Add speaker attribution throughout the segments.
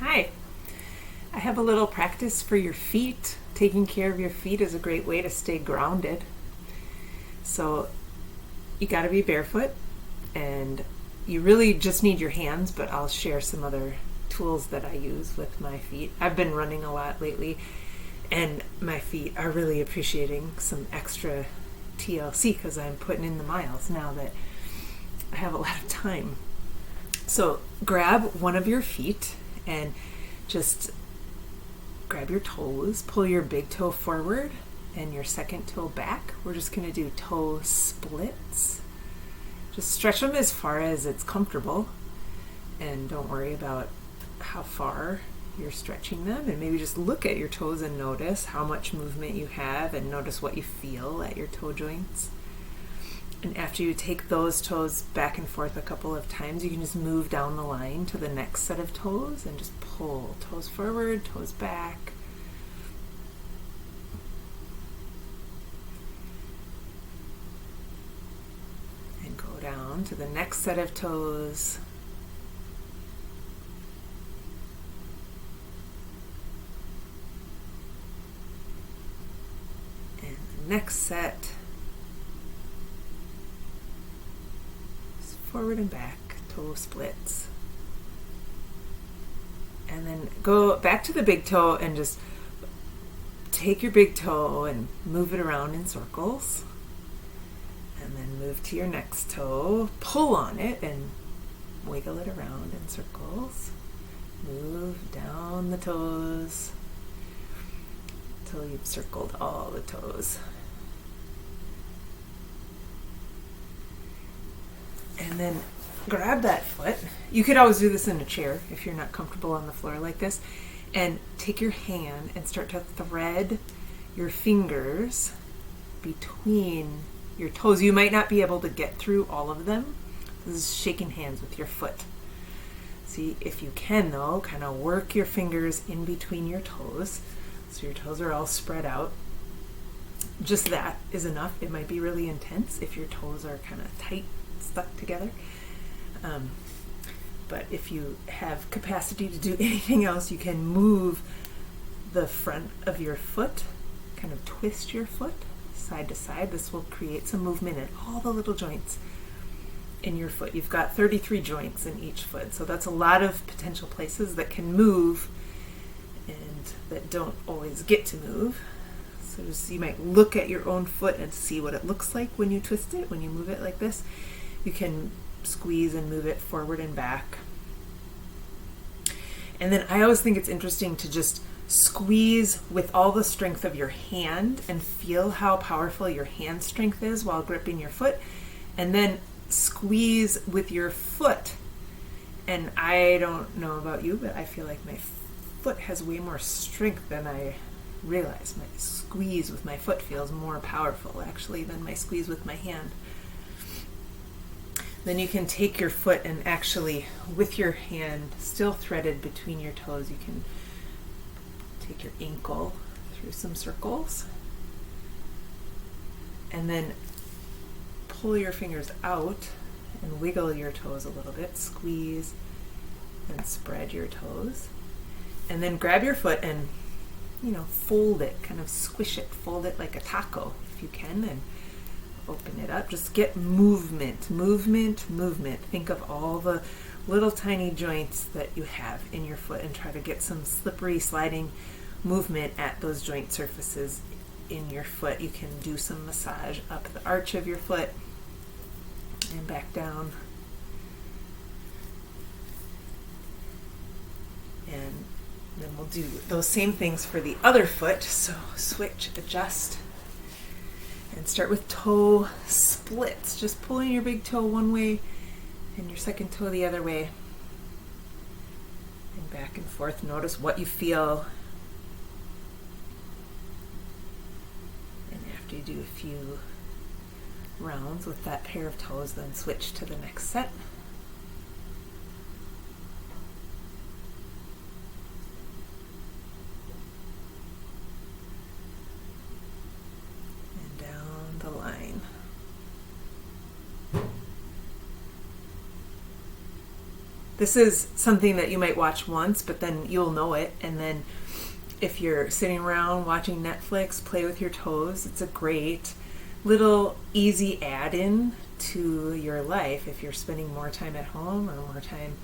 Speaker 1: Hi. I have a little practice for your feet. Taking care of your feet is a great way to stay grounded. So you got to be barefoot, and you really just need your hands, but I'll share some other tools that I use with my feet. I've been running a lot lately, and my feet are really appreciating some extra TLC because I'm putting in the miles now that I have a lot of time. So grab one of your feet and just grab your toes, pull your big toe forward and your second toe back. We're just going to do toe splits. Just stretch them as far as it's comfortable, and don't worry about how far you're stretching them, and maybe just look at your toes and notice how much movement you have and notice what you feel at your toe joints. And after you take those toes back and forth a couple of times, you can just move down the line to the next set of toes and just pull toes forward, toes back. And go down to the next set of toes. And the next set. Forward and back, toe splits. And then go back to the big toe and just take your big toe and move it around in circles. And then move to your next toe, pull on it and wiggle it around in circles. Move down the toes until you've circled all the toes. And then grab that foot. You could always do this in a chair if you're not comfortable on the floor like this. And take your hand and start to thread your fingers between your toes. You might not be able to get through all of them. This is shaking hands with your foot. See, if you can though, kind of work your fingers in between your toes so your toes are all spread out. Just that is enough. It might be really intense if your toes are kind of tight, stuck together. But if you have capacity to do anything else, you can move the front of your foot, kind of twist your foot side to side. This will create some movement in all the little joints in your foot. You've got 33 joints in each foot, so that's a lot of potential places that can move and that don't always get to move. So just, you might look at your own foot and see what it looks like when you twist it, when you move it like this. You can squeeze and move it forward and back. And then I always think it's interesting to just squeeze with all the strength of your hand and feel how powerful your hand strength is while gripping your foot. And then squeeze with your foot. And I don't know about you, but I feel like my foot has way more strength than I realize. My squeeze with my foot feels more powerful actually than my squeeze with my hand. Then you can take your foot and actually, with your hand still threaded between your toes, you can take your ankle through some circles and then pull your fingers out and wiggle your toes a little bit, squeeze and spread your toes. And then grab your foot and, fold it, kind of squish it, fold it like a taco if you can, and open it up. Just get movement. Think of all the little tiny joints that you have in your foot and try to get some slippery sliding movement at those joint surfaces in your foot. You can do some massage up the arch of your foot and back down. And then we'll do those same things for the other foot. So switch, adjust. And start with toe splits. Just pulling your big toe one way and your second toe the other way. And back and forth. Notice what you feel. And after you do a few rounds with that pair of toes, then switch to the next set. The line. This is something that you might watch once, but then you'll know it. And then if you're sitting around watching Netflix, play with your toes. It's a great little easy add-in to your life if you're spending more time at home or more time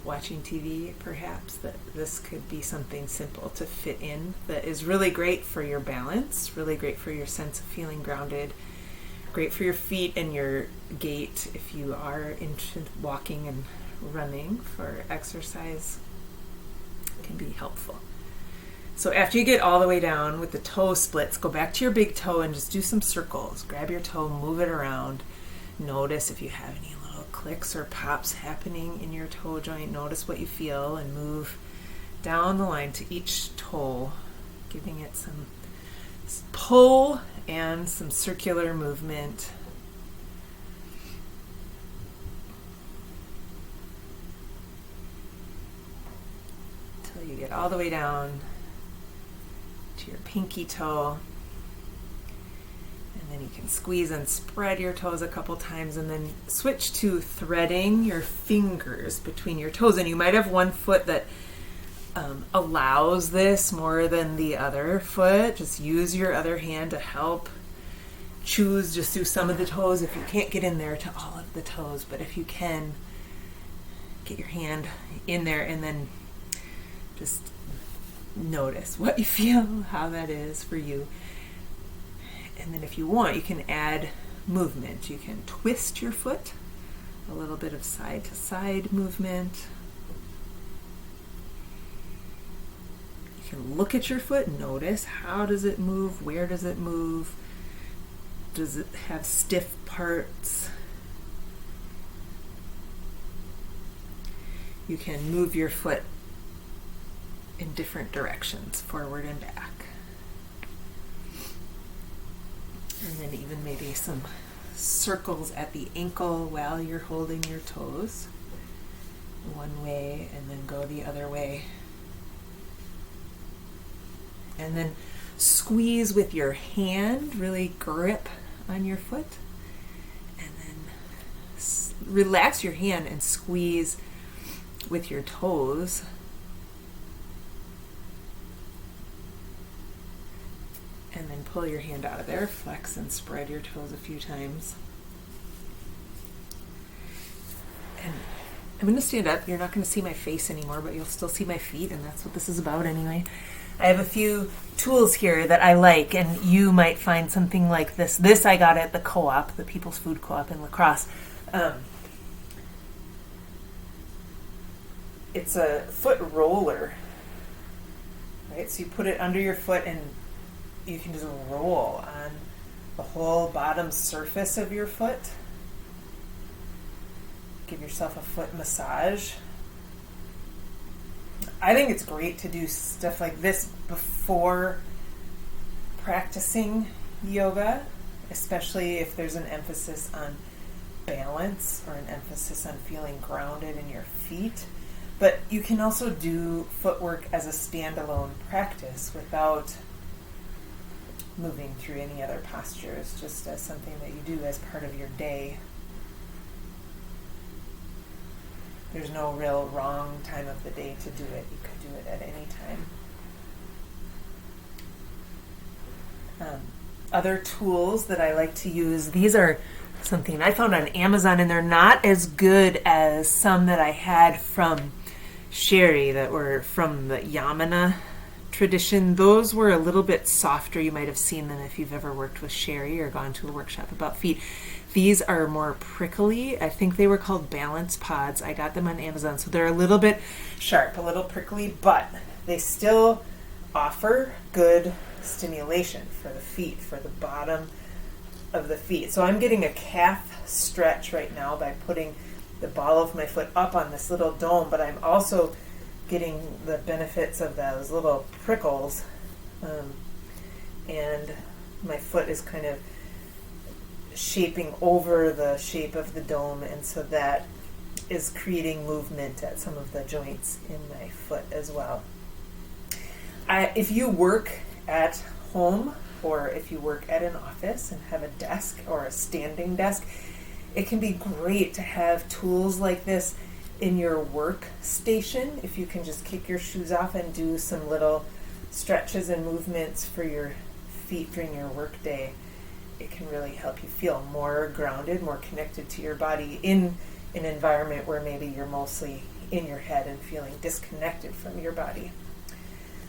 Speaker 1: watching TV, perhaps, that this could be something simple to fit in that is really great for your balance, really great for your sense of feeling grounded, great for your feet and your gait if you are into walking and running for exercise. It can be helpful. So after you get all the way down with the toe splits, go back to your big toe and just do some circles. Grab your toe, move it around. Notice if you have any little clicks or pops happening in your toe joint. Notice what you feel and move down the line to each toe, giving it some pull and some circular movement. Until you get all the way down to your pinky toe. And then you can squeeze and spread your toes a couple times and then switch to threading your fingers between your toes. And you might have one foot that allows this more than the other foot. Just use your other hand to help choose just through some of the toes if you can't get in there to all of the toes. But if you can, get your hand in there and then just notice what you feel, how that is for you. And then if you want, you can add movement. You can twist your foot, a little bit of side to side movement. You can look at your foot, notice how does it move, where does it move, does it have stiff parts. You can move your foot in different directions, forward and back. And then even maybe some circles at the ankle while you're holding your toes. One way and then go the other way. And then squeeze with your hand, really grip on your foot. And then relax your hand and squeeze with your toes. And then pull your hand out of there, flex and spread your toes a few times. And I'm going to stand up. You're not going to see my face anymore, but you'll still see my feet, and that's what this is about anyway. I have a few tools here that I like, and you might find something like this. This I got at the co-op, the People's Food Co-op in La Crosse. It's a foot roller, right? So you put it under your foot and you can just roll on the whole bottom surface of your foot. Give yourself a foot massage. I think it's great to do stuff like this before practicing yoga, especially if there's an emphasis on balance or an emphasis on feeling grounded in your feet. But you can also do footwork as a standalone practice without moving through any other postures, just as something that you do as part of your day. There's no real wrong time of the day to do it. You could do it at any time. Other tools that I like to use, these are something I found on Amazon, and they're not as good as some that I had from Sherry that were from the Yamana tradition. Those were a little bit softer. You might have seen them if you've ever worked with Sherry or gone to a workshop about feet. These are more prickly. I think they were called balance pods. I got them on Amazon. So they're a little bit sharp, a little prickly, but they still offer good stimulation for the feet, for the bottom of the feet. So I'm getting a calf stretch right now by putting the ball of my foot up on this little dome, but I'm also getting the benefits of those little prickles, and my foot is kind of shaping over the shape of the dome, and so that is creating movement at some of the joints in my foot as well. If you work at home or if you work at an office and have a desk or a standing desk, it can be great to have tools like this in your workstation, if you can just kick your shoes off and do some little stretches and movements for your feet during your work day, it can really help you feel more grounded, more connected to your body in an environment where maybe you're mostly in your head and feeling disconnected from your body.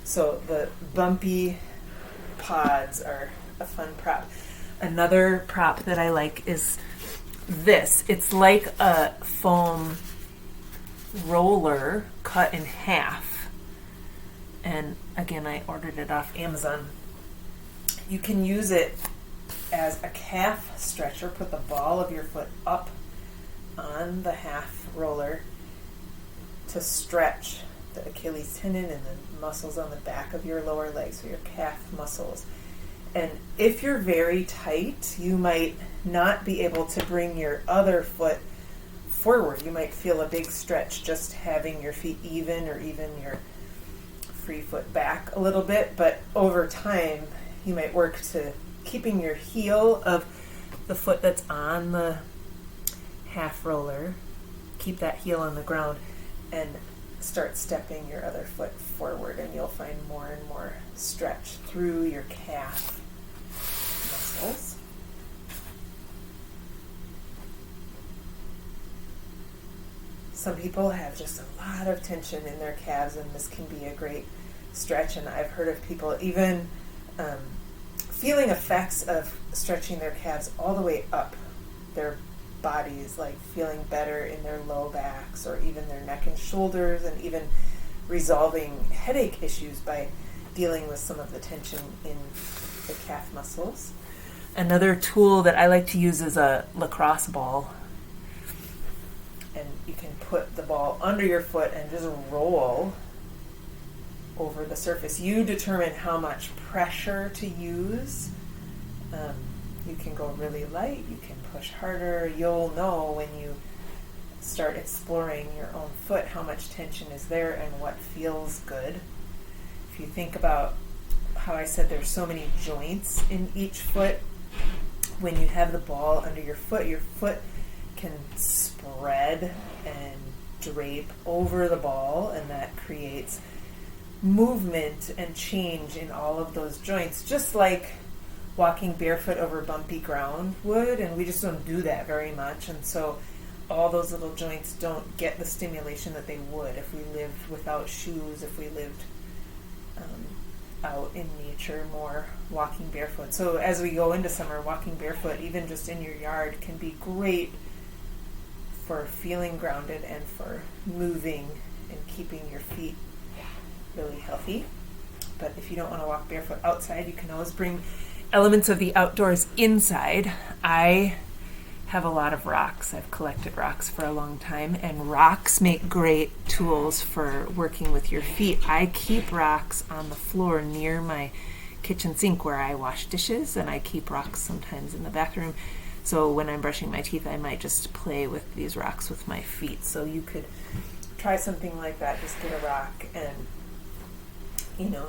Speaker 1: So the bumpy pods are a fun prop. Another prop that I like is this. It's like a foam roller cut in half. And again, I ordered it off Amazon. You can use it as a calf stretcher. Put the ball of your foot up on the half roller to stretch the Achilles tendon and the muscles on the back of your lower leg, so your calf muscles. And if you're very tight, you might not be able to bring your other foot forward. You might feel a big stretch just having your feet even, or even your free foot back a little bit, but over time you might work to keeping your heel of the foot that's on the half roller, keep that heel on the ground, and start stepping your other foot forward, and you'll find more and more stretch through your calf muscles. Some people have just a lot of tension in their calves, and this can be a great stretch. And I've heard of people even feeling effects of stretching their calves all the way up their bodies, like feeling better in their low backs or even their neck and shoulders, and even resolving headache issues by dealing with some of the tension in the calf muscles. Another tool that I like to use is a lacrosse ball. And you can put the ball under your foot and just roll over the surface. You determine how much pressure to use. You can go really light, you can push harder. You'll know when you start exploring your own foot how much tension is there and what feels good. If you think about how I said there's so many joints in each foot, when you have the ball under your foot can spread and drape over the ball, and that creates movement and change in all of those joints, just like walking barefoot over bumpy ground would, and we just don't do that very much, and so all those little joints don't get the stimulation that they would if we lived without shoes, if we lived out in nature more, walking barefoot. So as we go into summer, walking barefoot, even just in your yard, can be great for feeling grounded and for moving and keeping your feet really healthy. But if you don't want to walk barefoot outside, you can always bring elements of the outdoors inside. I have a lot of rocks. I've collected rocks for a long time, and rocks make great tools for working with your feet. I keep rocks on the floor near my kitchen sink where I wash dishes, and I keep rocks sometimes in the bathroom. So when I'm brushing my teeth, I might just play with these rocks with my feet. So you could try something like that. Just get a rock, and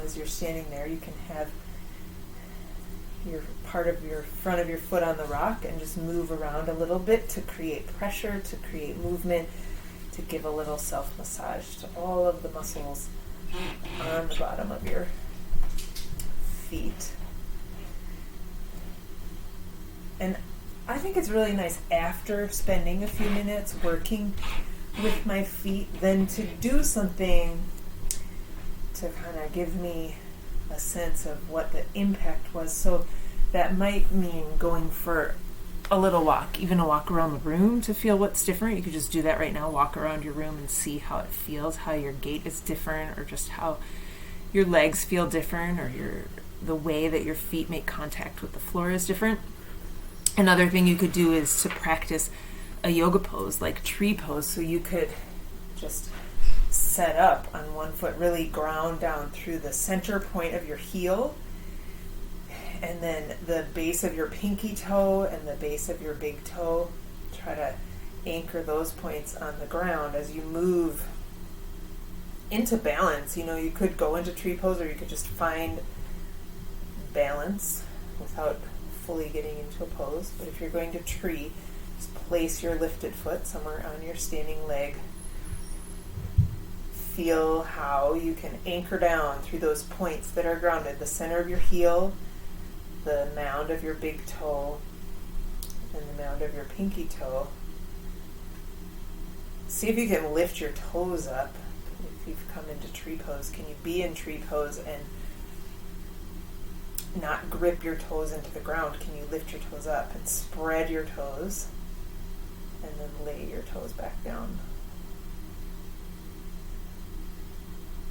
Speaker 1: as you're standing there, you can have your part of your front of your foot on the rock and just move around a little bit to create pressure, to create movement, to give a little self-massage to all of the muscles on the bottom of your feet. And I think it's really nice after spending a few minutes working with my feet then to do something to kind of give me a sense of what the impact was. So that might mean going for a little walk, even a walk around the room to feel what's different. You could just do that right now, walk around your room and see how it feels, how your gait is different, or just how your legs feel different, or the way that your feet make contact with the floor is different. Another thing you could do is to practice a yoga pose, like tree pose. So you could just set up on one foot, really ground down through the center point of your heel, and then the base of your pinky toe and the base of your big toe. Try to anchor those points on the ground as you move into balance. You could go into tree pose, or you could just find balance without fully getting into a pose. But if you're going to tree, just place your lifted foot somewhere on your standing leg feel how you can anchor down through those points that are grounded, the center of your heel, the mound of your big toe, and the mound of your pinky toe. See if you can lift your toes up. If you've come into tree pose, can you be in tree pose and not grip your toes into the ground? Can you lift your toes up and spread your toes and then lay your toes back down?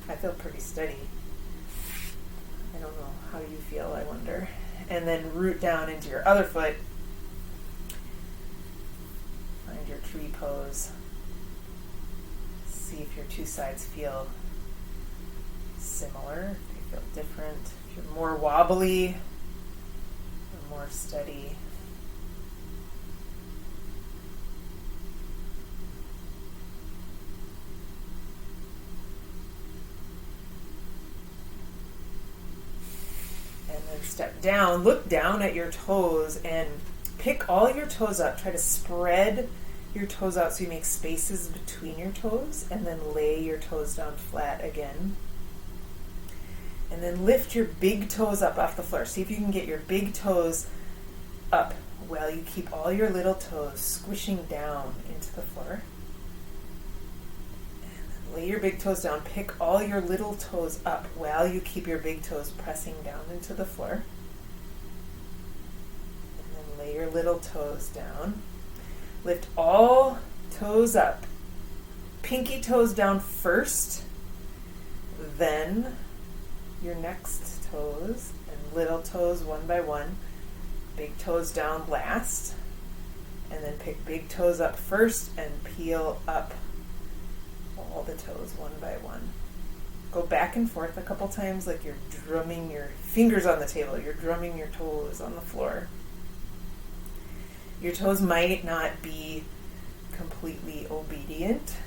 Speaker 1: I feel pretty steady. I don't know how you feel, I wonder. And then root down into your other foot. Find your tree pose. See if your two sides feel similar, if they feel different, if you're more wobbly or more steady. And then step down, look down at your toes and pick all your toes up. Try to spread your toes out so you make spaces between your toes, and then lay your toes down flat again. And then lift your big toes up off the floor. See if you can get your big toes up while you keep all your little toes squishing down into the floor. And then lay your big toes down. Pick all your little toes up while you keep your big toes pressing down into the floor. And then lay your little toes down. Lift all toes up. Pinky toes down first, then your next toes, and little toes one by one. Big toes down last, and then pick big toes up first and peel up all the toes one by one. Go back and forth a couple times like you're drumming your fingers on the table. You're drumming your toes on the floor. Your toes might not be completely obedient,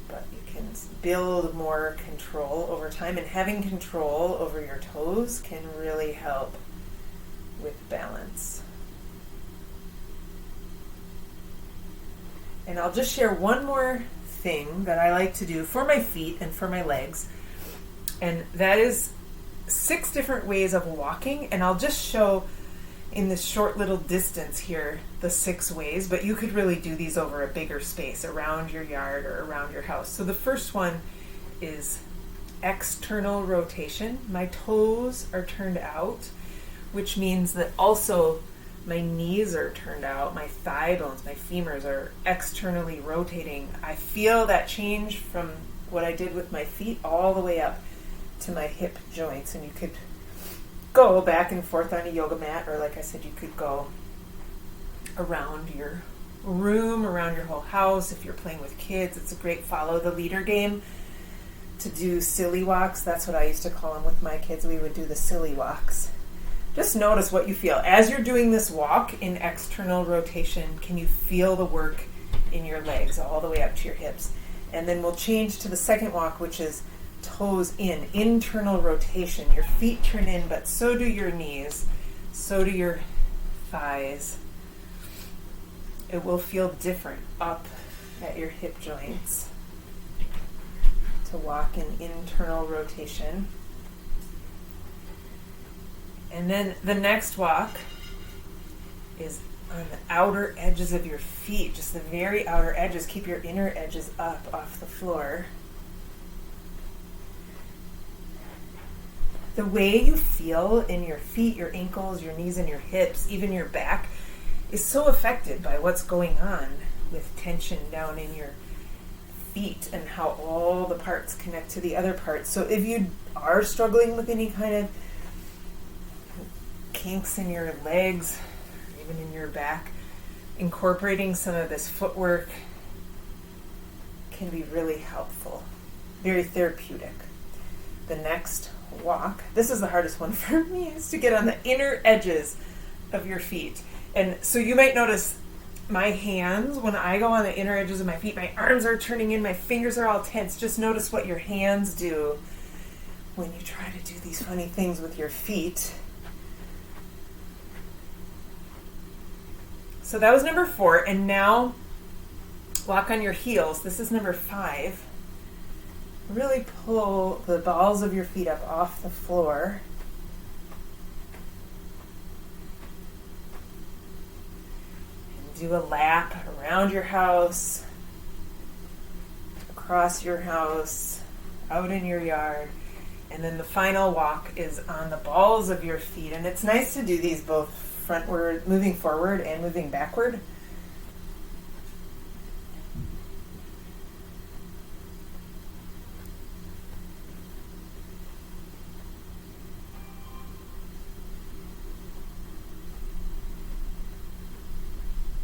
Speaker 1: but you can build more control over time, and having control over your toes can really help with balance. And I'll just share one more thing that I like to do for my feet and for my legs, and that is 6 different ways of walking, and I'll just show in this short little distance here the 6 ways, but you could really do these over a bigger space around your yard or around your house. So the first one is external rotation. My toes are turned out, which means that also my knees are turned out, my thigh bones, my femurs are externally rotating. I feel that change from what I did with my feet all the way up to my hip joints, and you could go back and forth on a yoga mat, or like I said, you could go around your room, around your whole house. If you're playing with kids, it's a great follow the leader game to do silly walks. That's what I used to call them with my kids. We would do the silly walks. Just notice what you feel. As you're doing this walk in external rotation, can you feel the work in your legs all the way up to your hips? And then we'll change to the second walk, which is toes in, internal rotation. Your feet turn in, but so do your knees, so do your thighs. It will feel different up at your hip joints to walk in internal rotation. And then the next walk is on the outer edges of your feet, just the very outer edges. Keep your inner edges up off the floor. The way you feel in your feet, your ankles, your knees, and your hips, even your back, is so affected by what's going on with tension down in your feet and how all the parts connect to the other parts. So if you are struggling with any kind of kinks in your legs, even in your back, incorporating some of this footwork can be really helpful, very therapeutic. The next walk, this is the hardest one for me, is to get on the inner edges of your feet. And so you might notice my hands, when I go on the inner edges of my feet, my arms are turning in, my fingers are all tense. Just notice what your hands do when you try to do these funny things with your feet. So that was number 4, and now walk on your heels. This is number 5. really pull the balls of your feet up off the floor. And do a lap around your house, across your house, out in your yard. And then the final walk is on the balls of your feet. And it's nice to do these both frontward, moving forward and moving backward.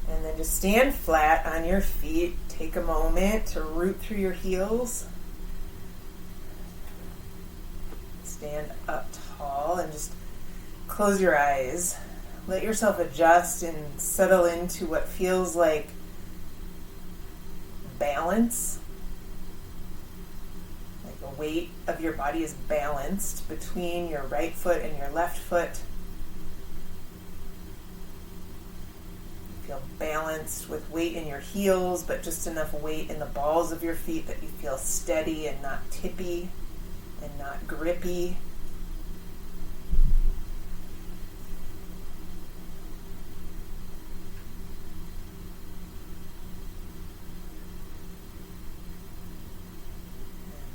Speaker 1: And then just stand flat on your feet. Take a moment to root through your heels. Stand up tall and just close your eyes. Let yourself adjust and settle into what feels like balance. Like the weight of your body is balanced between your right foot and your left foot. Feel balanced with weight in your heels, but just enough weight in the balls of your feet that you feel steady and not tippy and not grippy.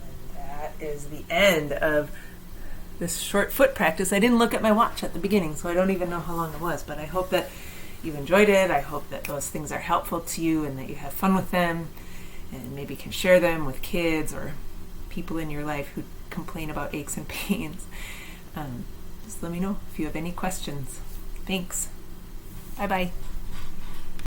Speaker 1: And that is the end of this short foot practice. I didn't look at my watch at the beginning, so I don't even know how long it was, but I hope that you've enjoyed it. I hope that those things are helpful to you and that you have fun with them and maybe can share them with kids or people in your life who complain about aches and pains. Just let me know if you have any questions. Thanks. Bye-bye.